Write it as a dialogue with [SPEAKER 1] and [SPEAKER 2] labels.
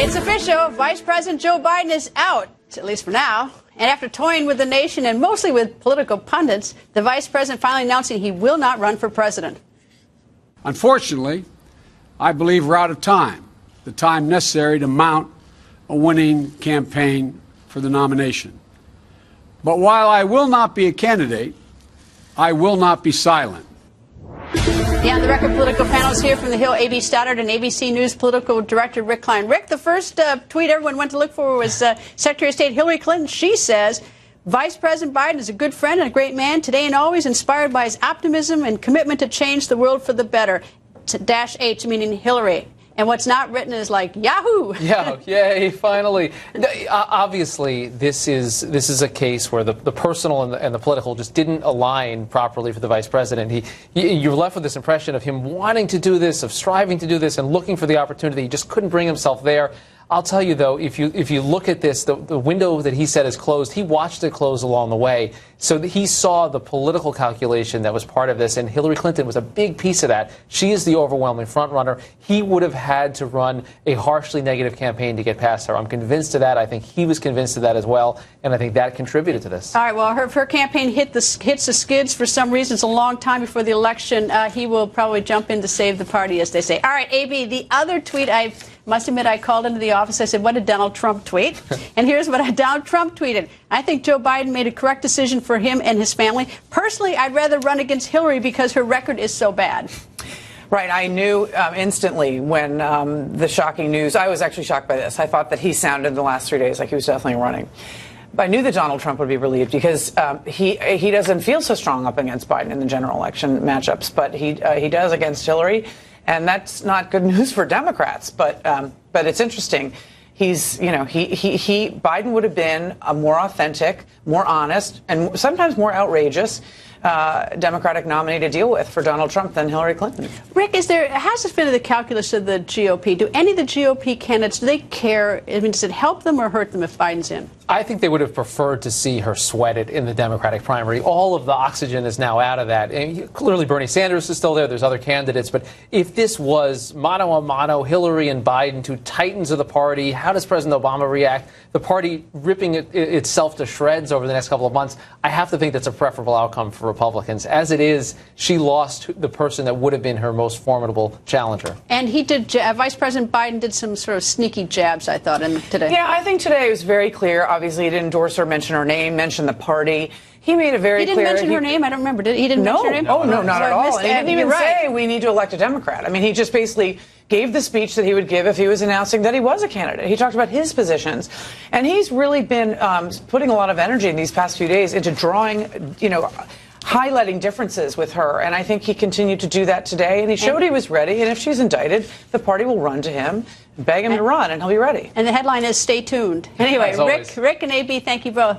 [SPEAKER 1] It's official. Vice President Joe Biden is out, at least for now. And after toying with the nation and mostly with political pundits, the vice president finally announcing he will not run for president.
[SPEAKER 2] Unfortunately, I believe we're out of time, the time necessary to mount a winning campaign for the nomination. But while I will not be a candidate, I will not be silent.
[SPEAKER 1] The On the Record political panels here from the Hill, A.B. Stoddard and ABC News political director Rick Klein. Rick, the first tweet everyone went to look for was Secretary of State Hillary Clinton. She says, Vice President Biden is a good friend and a great man, today and always inspired by his optimism and commitment to change the world for the better. Dash H, meaning Hillary. And what's not written is like Yahoo.
[SPEAKER 3] Yeah, yay, finally. Obviously, this is a case where the personal and the political just didn't align properly for the vice president. You're left with this impression of him wanting to do this, of striving to do this, and looking for the opportunity. He just couldn't bring himself there. I'll tell you, though, if you look at this, the window that he said is closed, he watched it close along the way. So he saw the political calculation that was part of this, and Hillary Clinton was a big piece of that. She is the overwhelming front runner. He would have had to run a harshly negative campaign to get past her. I'm convinced of that. I think he was convinced of that as well, and I think that contributed to this.
[SPEAKER 1] All right, well, her campaign hits the skids for some reason. It's a long time before the election. He will probably jump in to save the party, as they say. All right, A.B., the other tweet, I must admit, I called into the office. I said, what did Donald Trump tweet? And here's what Donald Trump tweeted. I think Joe Biden made a correct decision for him and his family. Personally, I'd rather run against Hillary because her record is so bad.
[SPEAKER 4] Right. I knew instantly when the shocking news, I was actually shocked by this. I thought that he sounded in the last 3 days like he was definitely running. But I knew that Donald Trump would be relieved because he doesn't feel so strong up against Biden in the general election matchups, but he does against Hillary. And that's not good news for Democrats. But it's interesting. Biden would have been a more authentic, more honest, and sometimes more outrageous Democratic nominee to deal with for Donald Trump than Hillary Clinton.
[SPEAKER 1] Rick, how's this been in the calculus of the GOP? Do any of the GOP candidates, do they care? I mean, does it help them or hurt them if Biden's in?
[SPEAKER 3] I think they would have preferred to see her sweated in the Democratic primary. All of the oxygen is now out of that. And clearly, Bernie Sanders is still there. There's other candidates. But if this was mano a mano, Hillary and Biden, two titans of the party, how does President Obama react? The party ripping itself to shreds over the next couple of months. I have to think that's a preferable outcome for Republicans. As it is, she lost the person that would have been her most formidable challenger.
[SPEAKER 1] And he did. Vice President Biden did some sort of sneaky jabs, I thought, today.
[SPEAKER 4] Yeah, I think today it was very clear. Obviously, he didn't endorse her, mention her name, mention the party. He made it very clear.
[SPEAKER 1] He didn't mention her name? I don't remember. He didn't mention her name?
[SPEAKER 4] Oh, no, not at all. And he didn't even
[SPEAKER 1] say
[SPEAKER 4] say we need to elect a Democrat. I mean, he just basically gave the speech that he would give if he was announcing that he was a candidate. He talked about his positions. And he's really been putting a lot of energy in these past few days into drawing, highlighting differences with her. And I think he continued to do that today. And he showed he was ready. And if she's indicted, the party will run to him, beg him to run, and he'll be ready.
[SPEAKER 1] And the headline is Stay Tuned. Anyway, Rick and A.B., thank you both.